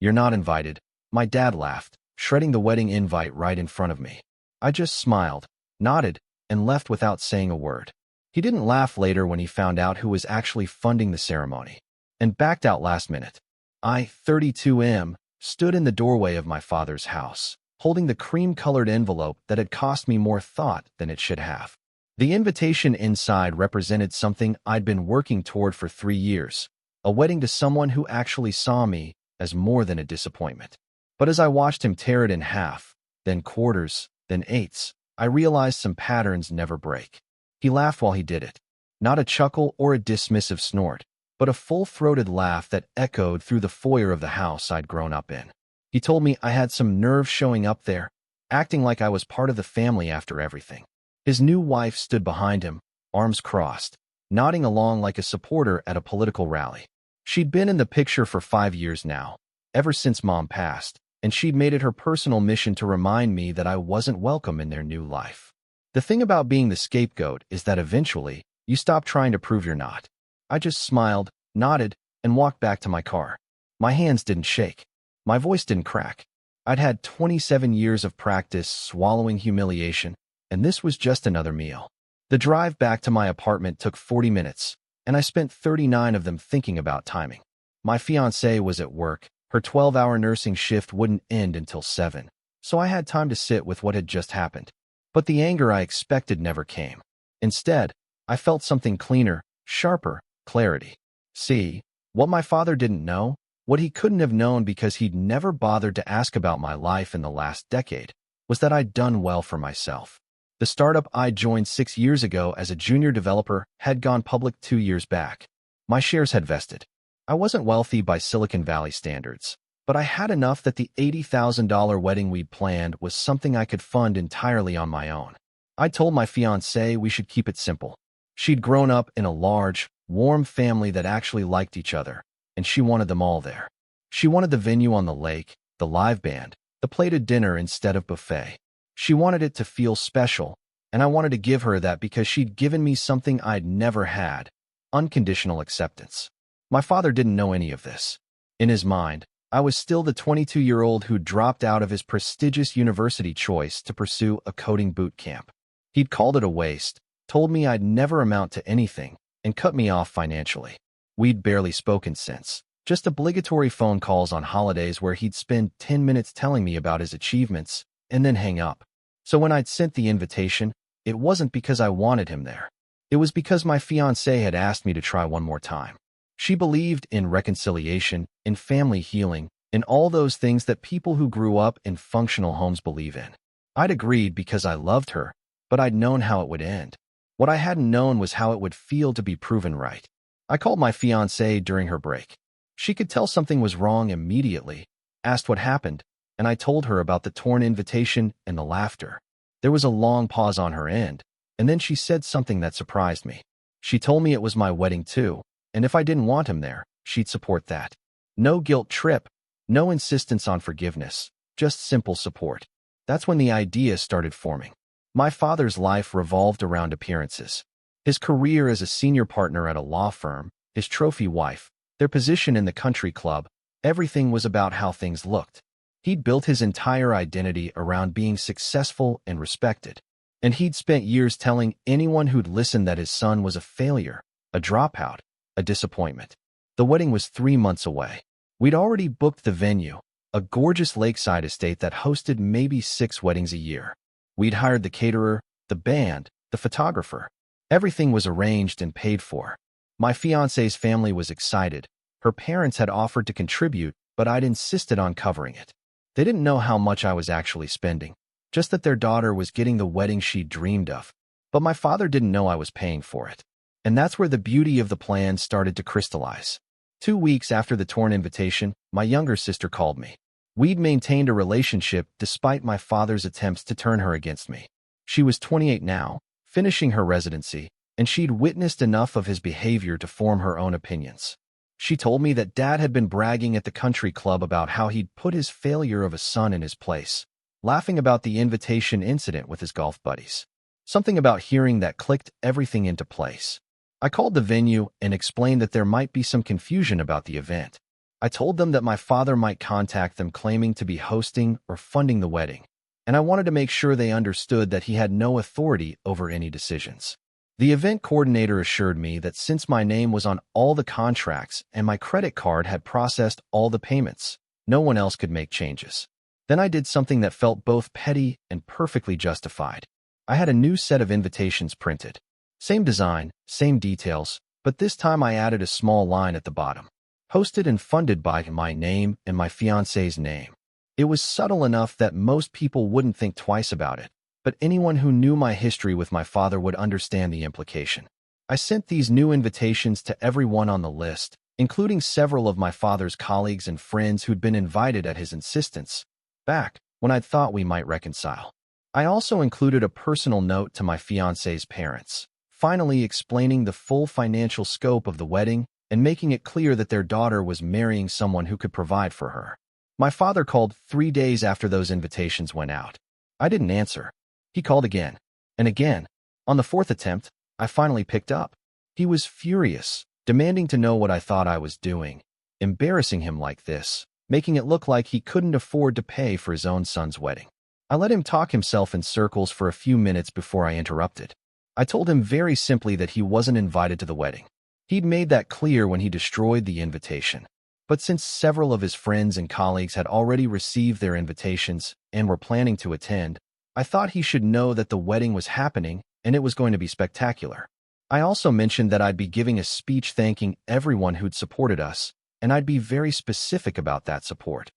"You're not invited." My dad laughed, shredding the wedding invite right in front of me. I just smiled, nodded, and left without saying a word. He didn't laugh later when he found out who was actually funding the ceremony, and backed out last minute. I, 32M, stood in the doorway of my father's house, holding the cream-colored envelope that had cost me more thought than it should have. The invitation inside represented something I'd been working toward for 3 years, a wedding to someone who actually saw me as more than a disappointment. But as I watched him tear it in half, then quarters, then eighths, I realized some patterns never break. He laughed while he did it. Not a chuckle or a dismissive snort, but a full-throated laugh that echoed through the foyer of the house I'd grown up in. He told me I had some nerve showing up there, acting like I was part of the family after everything. His new wife stood behind him, arms crossed, nodding along like a supporter at a political rally. She'd been in the picture for 5 years now, ever since Mom passed, and she'd made it her personal mission to remind me that I wasn't welcome in their new life. The thing about being the scapegoat is that eventually, you stop trying to prove you're not. I just smiled, nodded, and walked back to my car. My hands didn't shake. My voice didn't crack. I'd had 27 years of practice swallowing humiliation, and this was just another meal. The drive back to my apartment took 40 minutes, and I spent 39 of them thinking about timing. My fiancée was at work. Her 12-hour nursing shift wouldn't end until 7, so I had time to sit with what had just happened. But the anger I expected never came. Instead, I felt something cleaner, sharper, clarity. See, what my father didn't know, what he couldn't have known because he'd never bothered to ask about my life in the last decade, was that I'd done well for myself. The startup I joined 6 years ago as a junior developer had gone public 2 years back. My shares had vested. I wasn't wealthy by Silicon Valley standards, but I had enough that the $80,000 wedding we'd planned was something I could fund entirely on my own. I told my fiancée we should keep it simple. She'd grown up in a large, warm family that actually liked each other, and she wanted them all there. She wanted the venue on the lake, the live band, the plated dinner instead of buffet. She wanted it to feel special, and I wanted to give her that because she'd given me something I'd never had: unconditional acceptance. My father didn't know any of this. In his mind, I was still the 22-year-old who dropped out of his prestigious university choice to pursue a coding boot camp. He'd called it a waste, told me I'd never amount to anything, and cut me off financially. We'd barely spoken since, just obligatory phone calls on holidays where he'd spend 10 minutes telling me about his achievements, and then hang up. So when I'd sent the invitation, it wasn't because I wanted him there. It was because my fiancée had asked me to try one more time. She believed in reconciliation, in family healing, in all those things that people who grew up in functional homes believe in. I'd agreed because I loved her, but I'd known how it would end. What I hadn't known was how it would feel to be proven right. I called my fiancée during her break. She could tell something was wrong immediately, asked what happened, and I told her about the torn invitation and the laughter. There was a long pause on her end, and then she said something that surprised me. She told me it was my wedding too, and if I didn't want him there, she'd support that. No guilt trip, no insistence on forgiveness, just simple support. That's when the idea started forming. My father's life revolved around appearances. His career as a senior partner at a law firm, his trophy wife, their position in the country club, everything was about how things looked. He'd built his entire identity around being successful and respected. And he'd spent years telling anyone who'd listened that his son was a failure, a dropout, a disappointment. The wedding was 3 months away. We'd already booked the venue, a gorgeous lakeside estate that hosted maybe 6 weddings a year. We'd hired the caterer, the band, the photographer. Everything was arranged and paid for. My fiancée's family was excited. Her parents had offered to contribute, but I'd insisted on covering it. They didn't know how much I was actually spending, just that their daughter was getting the wedding she dreamed of. But my father didn't know I was paying for it. And that's where the beauty of the plan started to crystallize. 2 weeks after the torn invitation, my younger sister called me. We'd maintained a relationship despite my father's attempts to turn her against me. She was 28 now, finishing her residency, and she'd witnessed enough of his behavior to form her own opinions. She told me that Dad had been bragging at the country club about how he'd put his failure of a son in his place, laughing about the invitation incident with his golf buddies. Something about hearing that clicked everything into place. I called the venue and explained that there might be some confusion about the event. I told them that my father might contact them claiming to be hosting or funding the wedding, and I wanted to make sure they understood that he had no authority over any decisions. The event coordinator assured me that since my name was on all the contracts and my credit card had processed all the payments, no one else could make changes. Then I did something that felt both petty and perfectly justified. I had a new set of invitations printed. Same design, same details, but this time I added a small line at the bottom. Hosted and funded by my name and my fiancé's name. It was subtle enough that most people wouldn't think twice about it, but anyone who knew my history with my father would understand the implication. I sent these new invitations to everyone on the list, including several of my father's colleagues and friends who'd been invited at his insistence, back when I'd thought we might reconcile. I also included a personal note to my fiancé's parents, finally explaining the full financial scope of the wedding and making it clear that their daughter was marrying someone who could provide for her. My father called 3 days after those invitations went out. I didn't answer. He called again and again. On the fourth attempt, I finally picked up. He was furious, demanding to know what I thought I was doing, embarrassing him like this, making it look like he couldn't afford to pay for his own son's wedding. I let him talk himself in circles for a few minutes before I interrupted. I told him very simply that he wasn't invited to the wedding. He'd made that clear when he destroyed the invitation. But since several of his friends and colleagues had already received their invitations and were planning to attend, I thought he should know that the wedding was happening and it was going to be spectacular. I also mentioned that I'd be giving a speech thanking everyone who'd supported us, and I'd be very specific about that support.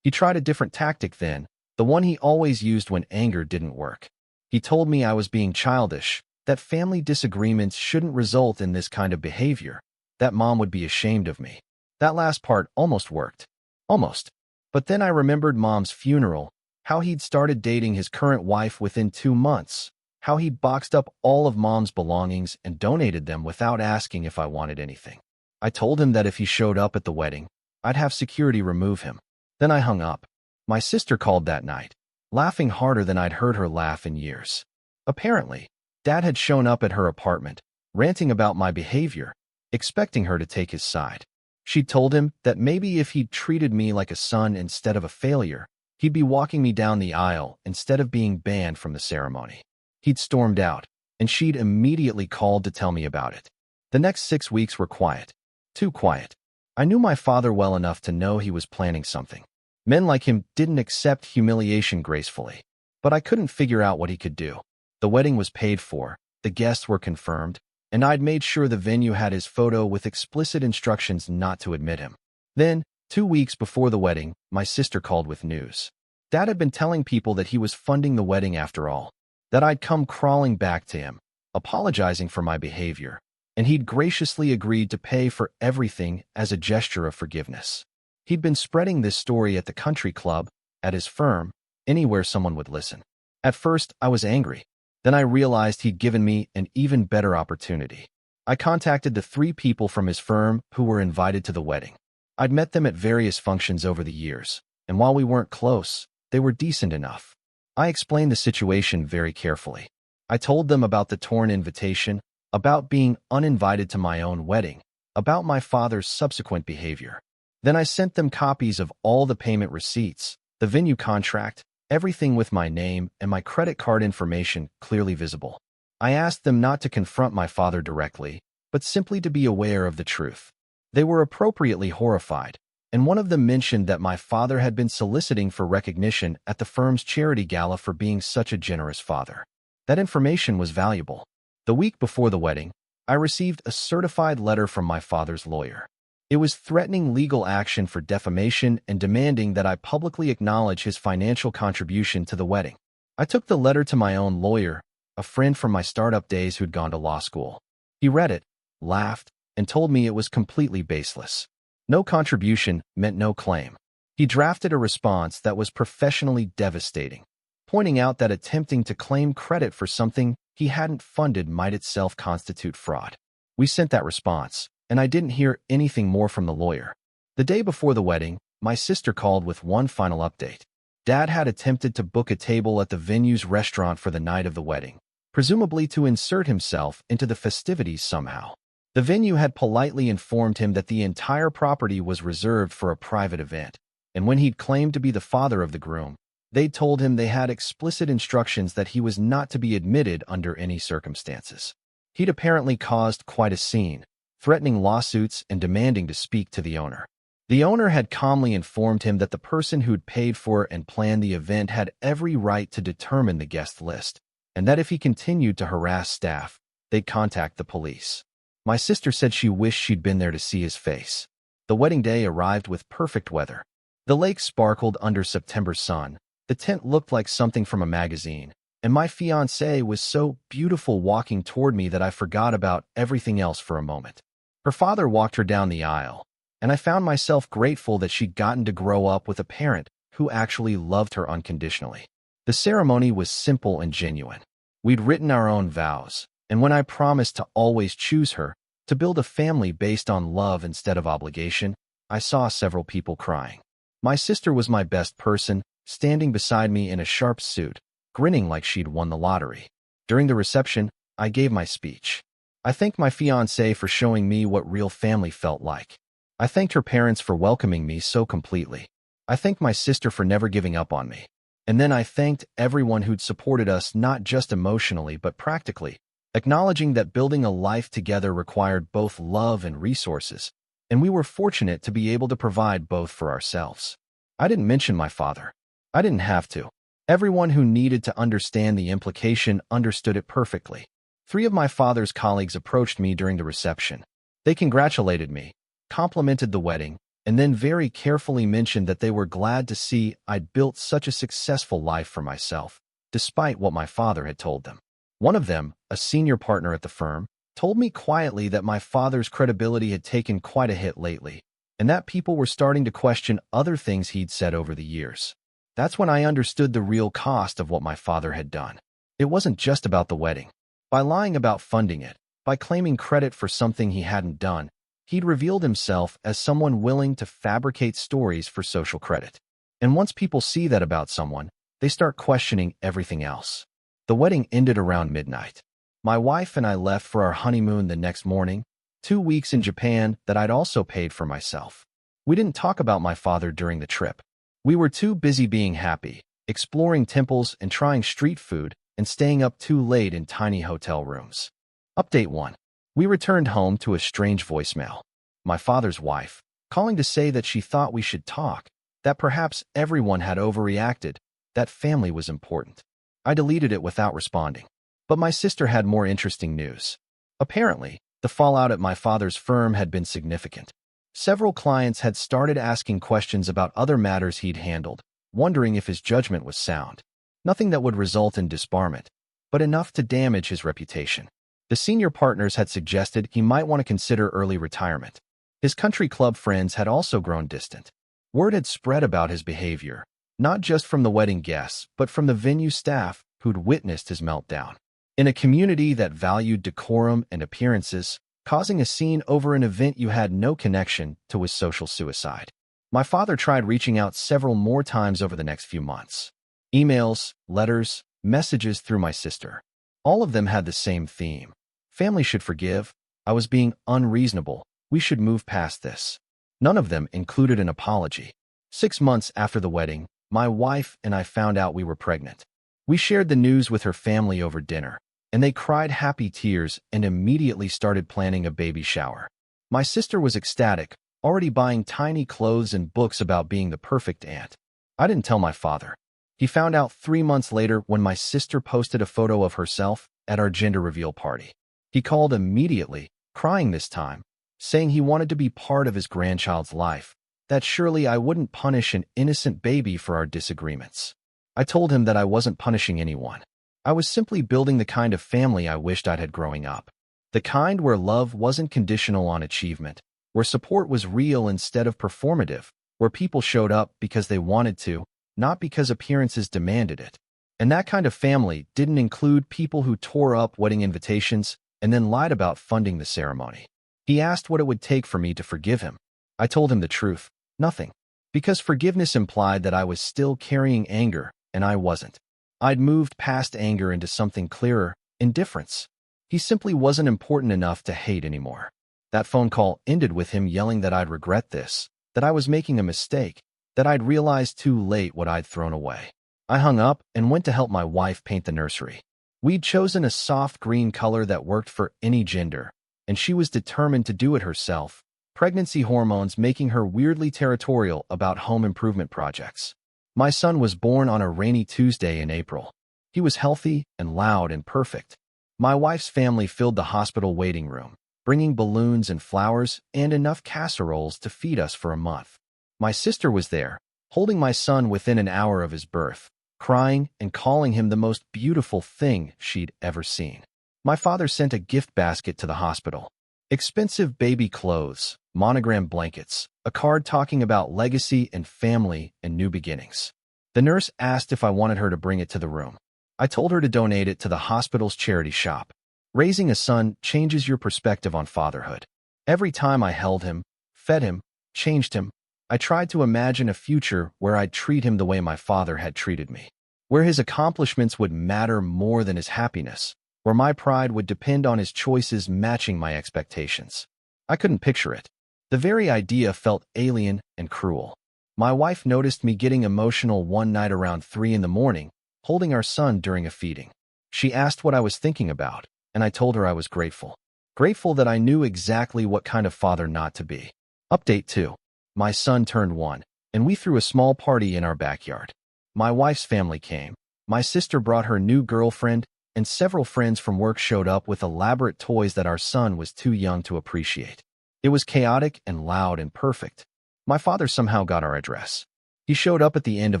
He tried a different tactic then, the one he always used when anger didn't work. He told me I was being childish, that family disagreements shouldn't result in this kind of behavior, that mom would be ashamed of me. That last part almost worked. Almost. But then I remembered mom's funeral, how he'd started dating his current wife within 2 months, how he'd boxed up all of mom's belongings and donated them without asking if I wanted anything. I told him that if he showed up at the wedding, I'd have security remove him. Then I hung up. My sister called that night, laughing harder than I'd heard her laugh in years. Apparently, Dad had shown up at her apartment, ranting about my behavior, expecting her to take his side. She'd told him that maybe if he'd treated me like a son instead of a failure, he'd be walking me down the aisle instead of being banned from the ceremony. He'd stormed out, and she'd immediately called to tell me about it. The next 6 weeks were quiet. Too quiet. I knew my father well enough to know he was planning something. Men like him didn't accept humiliation gracefully, but I couldn't figure out what he could do. The wedding was paid for, the guests were confirmed, and I'd made sure the venue had his photo with explicit instructions not to admit him. Then, 2 weeks before the wedding, my sister called with news. Dad had been telling people that he was funding the wedding after all, that I'd come crawling back to him, apologizing for my behavior, and he'd graciously agreed to pay for everything as a gesture of forgiveness. He'd been spreading this story at the country club, at his firm, anywhere someone would listen. At first, I was angry. Then I realized he'd given me an even better opportunity. I contacted the 3 people from his firm who were invited to the wedding. I'd met them at various functions over the years, and while we weren't close, they were decent enough. I explained the situation very carefully. I told them about the torn invitation, about being uninvited to my own wedding, about my father's subsequent behavior. Then I sent them copies of all the payment receipts, the venue contract, everything with my name and my credit card information clearly visible. I asked them not to confront my father directly, but simply to be aware of the truth. They were appropriately horrified, and one of them mentioned that my father had been soliciting for recognition at the firm's charity gala for being such a generous father. That information was valuable. The week before the wedding, I received a certified letter from my father's lawyer. It was threatening legal action for defamation and demanding that I publicly acknowledge his financial contribution to the wedding. I took the letter to my own lawyer, a friend from my startup days who'd gone to law school. He read it, laughed, and told me it was completely baseless. No contribution meant no claim. He drafted a response that was professionally devastating, pointing out that attempting to claim credit for something he hadn't funded might itself constitute fraud. We sent that response, and I didn't hear anything more from the lawyer. The day before the wedding, my sister called with one final update. Dad had attempted to book a table at the venue's restaurant for the night of the wedding, presumably to insert himself into the festivities somehow. The venue had politely informed him that the entire property was reserved for a private event, and when he'd claimed to be the father of the groom, they'd told him they had explicit instructions that he was not to be admitted under any circumstances. He'd apparently caused quite a scene, threatening lawsuits and demanding to speak to the owner. The owner had calmly informed him that the person who'd paid for and planned the event had every right to determine the guest list, and that if he continued to harass staff, they'd contact the police. My sister said she wished she'd been there to see his face. The wedding day arrived with perfect weather. The lake sparkled under September sun, the tent looked like something from a magazine, and my fiancée was so beautiful walking toward me that I forgot about everything else for a moment. Her father walked her down the aisle, and I found myself grateful that she'd gotten to grow up with a parent who actually loved her unconditionally. The ceremony was simple and genuine. We'd written our own vows, and when I promised to always choose her, to build a family based on love instead of obligation, I saw several people crying. My sister was my best person, standing beside me in a sharp suit, grinning like she'd won the lottery. During the reception, I gave my speech. I thanked my fiancée for showing me what real family felt like. I thanked her parents for welcoming me so completely. I thanked my sister for never giving up on me. And then I thanked everyone who'd supported us not just emotionally but practically, acknowledging that building a life together required both love and resources, and we were fortunate to be able to provide both for ourselves. I didn't mention my father. I didn't have to. Everyone who needed to understand the implication understood it perfectly. 3 of my father's colleagues approached me during the reception. They congratulated me, complimented the wedding, and then very carefully mentioned that they were glad to see I'd built such a successful life for myself, despite what my father had told them. One of them, a senior partner at the firm, told me quietly that my father's credibility had taken quite a hit lately, and that people were starting to question other things he'd said over the years. That's when I understood the real cost of what my father had done. It wasn't just about the wedding. By lying about funding it, by claiming credit for something he hadn't done, he'd revealed himself as someone willing to fabricate stories for social credit. And once people see that about someone, they start questioning everything else. The wedding ended around midnight. My wife and I left for our honeymoon the next morning, 2 weeks in Japan that I'd also paid for myself. We didn't talk about my father during the trip. We were too busy being happy, exploring temples and trying street food, and staying up too late in tiny hotel rooms. Update 1. We returned home to a strange voicemail. My father's wife, calling to say that she thought we should talk, that perhaps everyone had overreacted, that family was important. I deleted it without responding. But my sister had more interesting news. Apparently, the fallout at my father's firm had been significant. Several clients had started asking questions about other matters he'd handled, wondering if his judgment was sound. Nothing that would result in disbarment, but enough to damage his reputation. The senior partners had suggested he might want to consider early retirement. His country club friends had also grown distant. Word had spread about his behavior, not just from the wedding guests, but from the venue staff who'd witnessed his meltdown. In a community that valued decorum and appearances, causing a scene over an event you had no connection to was social suicide. My father tried reaching out several more times over the next few months. Emails, letters, messages through my sister. All of them had the same theme. Family should forgive. I was being unreasonable. We should move past this. None of them included an apology. 6 months after the wedding, my wife and I found out we were pregnant. We shared the news with her family over dinner, and they cried happy tears and immediately started planning a baby shower. My sister was ecstatic, already buying tiny clothes and books about being the perfect aunt. I didn't tell my father. He found out 3 months later when my sister posted a photo of herself at our gender reveal party. He called immediately, crying this time, saying he wanted to be part of his grandchild's life, that surely I wouldn't punish an innocent baby for our disagreements. I told him that I wasn't punishing anyone. I was simply building the kind of family I wished I'd had growing up. The kind where love wasn't conditional on achievement, where support was real instead of performative, where people showed up because they wanted to, not because appearances demanded it. And that kind of family didn't include people who tore up wedding invitations and then lied about funding the ceremony. He asked what it would take for me to forgive him. I told him the truth, nothing. Because forgiveness implied that I was still carrying anger, and I wasn't. I'd moved past anger into something clearer, indifference. He simply wasn't important enough to hate anymore. That phone call ended with him yelling that I'd regret this, that I was making a mistake, that I'd realized too late what I'd thrown away. I hung up and went to help my wife paint the nursery. We'd chosen a soft green color that worked for any gender, and she was determined to do it herself, pregnancy hormones making her weirdly territorial about home improvement projects. My son was born on a rainy Tuesday in April. He was healthy and loud and perfect. My wife's family filled the hospital waiting room, bringing balloons and flowers and enough casseroles to feed us for a month. My sister was there, holding my son within an hour of his birth, crying and calling him the most beautiful thing she'd ever seen. My father sent a gift basket to the hospital. Expensive baby clothes, monogrammed blankets, a card talking about legacy and family and new beginnings. The nurse asked if I wanted her to bring it to the room. I told her to donate it to the hospital's charity shop. Raising a son changes your perspective on fatherhood. Every time I held him, fed him, changed him, I tried to imagine a future where I'd treat him the way my father had treated me, where his accomplishments would matter more than his happiness, where my pride would depend on his choices matching my expectations. I couldn't picture it. The very idea felt alien and cruel. My wife noticed me getting emotional one night around 3 in the morning, holding our son during a feeding. She asked what I was thinking about, and I told her I was grateful. Grateful that I knew exactly what kind of father not to be. Update 2. My son turned 1, and we threw a small party in our backyard. My wife's family came. My sister brought her new girlfriend, and several friends from work showed up with elaborate toys that our son was too young to appreciate. It was chaotic and loud and perfect. My father somehow got our address. He showed up at the end of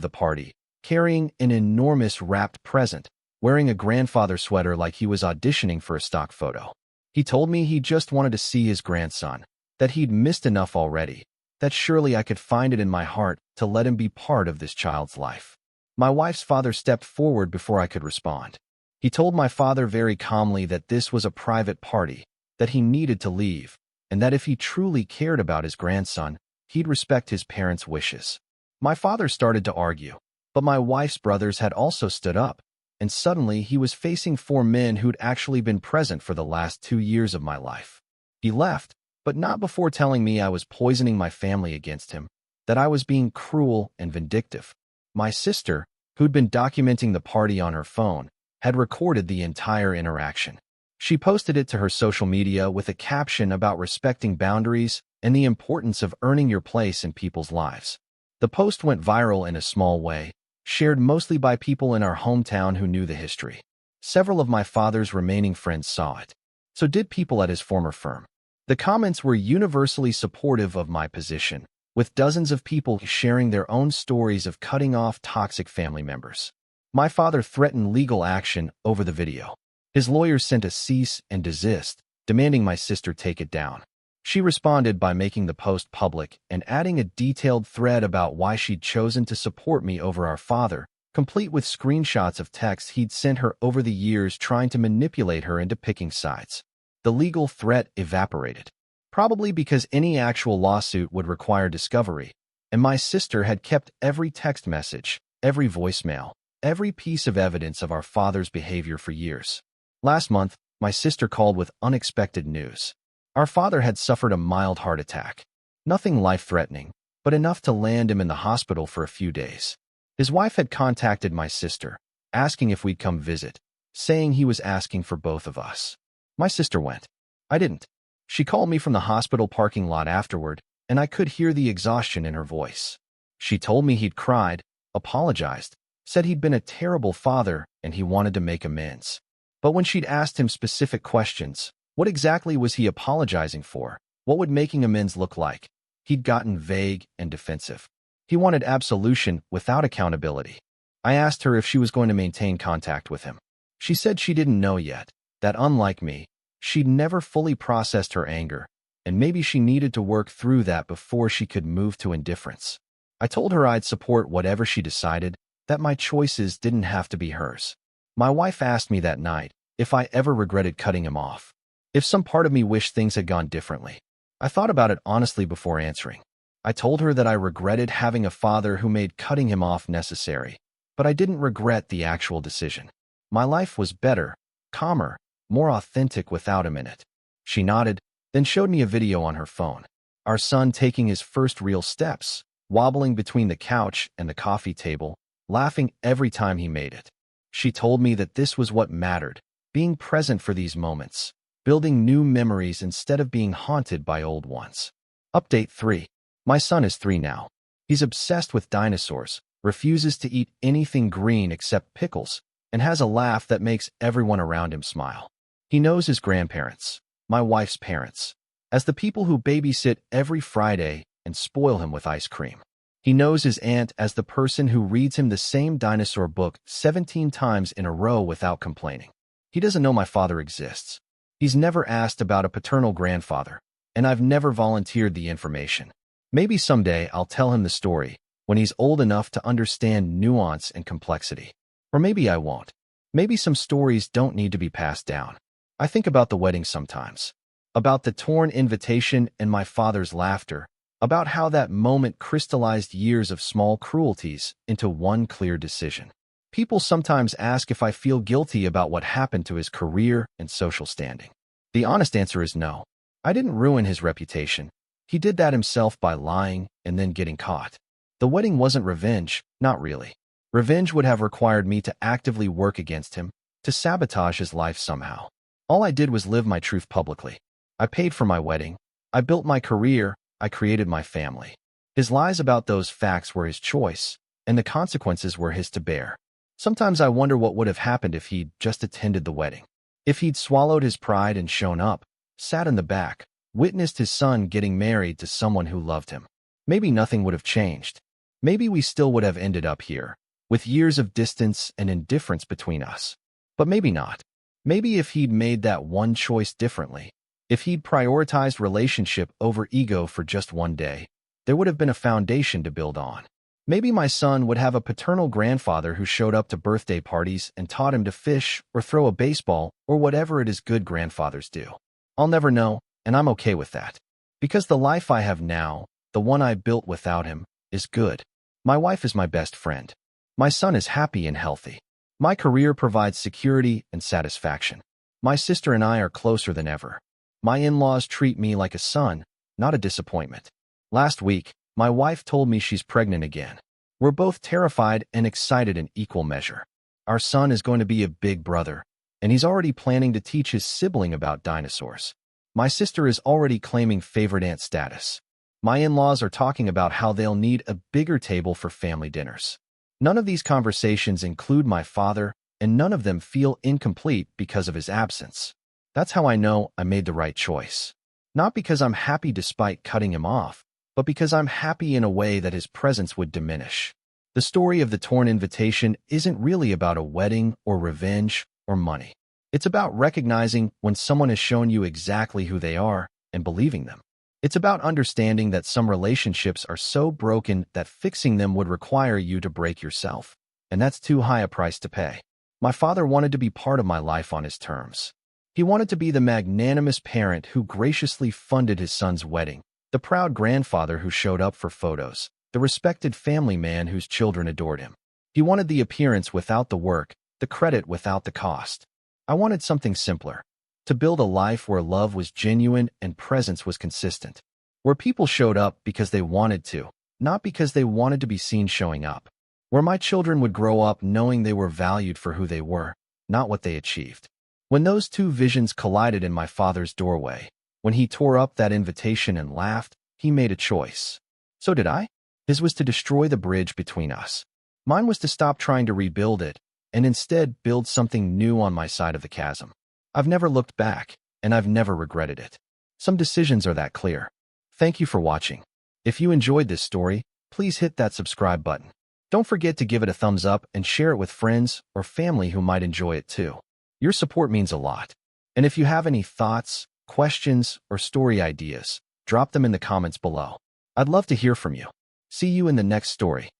the party, carrying an enormous wrapped present, wearing a grandfather sweater like he was auditioning for a stock photo. He told me he just wanted to see his grandson, that he'd missed enough already, that surely I could find it in my heart to let him be part of this child's life. My wife's father stepped forward before I could respond. He told my father very calmly that this was a private party, that he needed to leave, and that if he truly cared about his grandson, he'd respect his parents' wishes. My father started to argue, but my wife's brothers had also stood up, and suddenly he was facing 4 men who'd actually been present for the last 2 years of my life. He left, but not before telling me I was poisoning my family against him, that I was being cruel and vindictive. My sister, who'd been documenting the party on her phone, had recorded the entire interaction. She posted it to her social media with a caption about respecting boundaries and the importance of earning your place in people's lives. The post went viral in a small way, shared mostly by people in our hometown who knew the history. Several of my father's remaining friends saw it. So did people at his former firm. The comments were universally supportive of my position, with dozens of people sharing their own stories of cutting off toxic family members. My father threatened legal action over the video. His lawyers sent a cease and desist, demanding my sister take it down. She responded by making the post public and adding a detailed thread about why she'd chosen to support me over our father, complete with screenshots of texts he'd sent her over the years trying to manipulate her into picking sides. The legal threat evaporated, probably because any actual lawsuit would require discovery, and my sister had kept every text message, every voicemail, every piece of evidence of our father's behavior for years. Last month, my sister called with unexpected news. Our father had suffered a mild heart attack. Nothing life-threatening, but enough to land him in the hospital for a few days. His wife had contacted my sister, asking if we'd come visit, saying he was asking for both of us. My sister went. I didn't. She called me from the hospital parking lot afterward, and I could hear the exhaustion in her voice. She told me he'd cried, apologized, said he'd been a terrible father and he wanted to make amends. But when she'd asked him specific questions, what exactly was he apologizing for? What would making amends look like? He'd gotten vague and defensive. He wanted absolution without accountability. I asked her if she was going to maintain contact with him. She said she didn't know yet, that unlike me, she'd never fully processed her anger, and maybe she needed to work through that before she could move to indifference. I told her I'd support whatever she decided, that my choices didn't have to be hers. My wife asked me that night if I ever regretted cutting him off, if some part of me wished things had gone differently. I thought about it honestly before answering. I told her that I regretted having a father who made cutting him off necessary, but I didn't regret the actual decision. My life was better, calmer, more authentic without him in it. She nodded, then showed me a video on her phone. Our son taking his first real steps, wobbling between the couch and the coffee table, laughing every time he made it. She told me that this was what mattered, being present for these moments, building new memories instead of being haunted by old ones. Update 3. My son is 3 now. He's obsessed with dinosaurs, refuses to eat anything green except pickles, and has a laugh that makes everyone around him smile. He knows his grandparents, my wife's parents, as the people who babysit every Friday and spoil him with ice cream. He knows his aunt as the person who reads him the same dinosaur book 17 times in a row without complaining. He doesn't know my father exists. He's never asked about a paternal grandfather, and I've never volunteered the information. Maybe someday I'll tell him the story when he's old enough to understand nuance and complexity. Or maybe I won't. Maybe some stories don't need to be passed down. I think about the wedding sometimes, about the torn invitation and my father's laughter, about how that moment crystallized years of small cruelties into one clear decision. People sometimes ask if I feel guilty about what happened to his career and social standing. The honest answer is no. I didn't ruin his reputation. He did that himself by lying and then getting caught. The wedding wasn't revenge, not really. Revenge would have required me to actively work against him, to sabotage his life somehow. All I did was live my truth publicly. I paid for my wedding. I built my career. I created my family. His lies about those facts were his choice, and the consequences were his to bear. Sometimes I wonder what would have happened if he'd just attended the wedding. If he'd swallowed his pride and shown up, sat in the back, witnessed his son getting married to someone who loved him. Maybe nothing would have changed. Maybe we still would have ended up here, with years of distance and indifference between us. But maybe not. Maybe if he'd made that one choice differently, if he'd prioritized relationship over ego for just one day, there would have been a foundation to build on. Maybe my son would have a paternal grandfather who showed up to birthday parties and taught him to fish or throw a baseball or whatever it is good grandfathers do. I'll never know, and I'm okay with that. Because the life I have now, the one I built without him, is good. My wife is my best friend. My son is happy and healthy. My career provides security and satisfaction. My sister and I are closer than ever. My in-laws treat me like a son, not a disappointment. Last week, my wife told me she's pregnant again. We're both terrified and excited in equal measure. Our son is going to be a big brother, and he's already planning to teach his sibling about dinosaurs. My sister is already claiming favorite aunt status. My in-laws are talking about how they'll need a bigger table for family dinners. None of these conversations include my father, and none of them feel incomplete because of his absence. That's how I know I made the right choice. Not because I'm happy despite cutting him off, but because I'm happy in a way that his presence would diminish. The story of the torn invitation isn't really about a wedding or revenge or money. It's about recognizing when someone has shown you exactly who they are and believing them. It's about understanding that some relationships are so broken that fixing them would require you to break yourself, and that's too high a price to pay. My father wanted to be part of my life on his terms. He wanted to be the magnanimous parent who graciously funded his son's wedding, the proud grandfather who showed up for photos, the respected family man whose children adored him. He wanted the appearance without the work, the credit without the cost. I wanted something simpler. To build a life where love was genuine and presence was consistent. Where people showed up because they wanted to, not because they wanted to be seen showing up. Where my children would grow up knowing they were valued for who they were, not what they achieved. When those two visions collided in my father's doorway, when he tore up that invitation and laughed, he made a choice. So did I. His was to destroy the bridge between us. Mine was to stop trying to rebuild it, and instead build something new on my side of the chasm. I've never looked back, and I've never regretted it. Some decisions are that clear. Thank you for watching. If you enjoyed this story, please hit that subscribe button. Don't forget to give it a thumbs up and share it with friends or family who might enjoy it too. Your support means a lot. And if you have any thoughts, questions, or story ideas, drop them in the comments below. I'd love to hear from you. See you in the next story.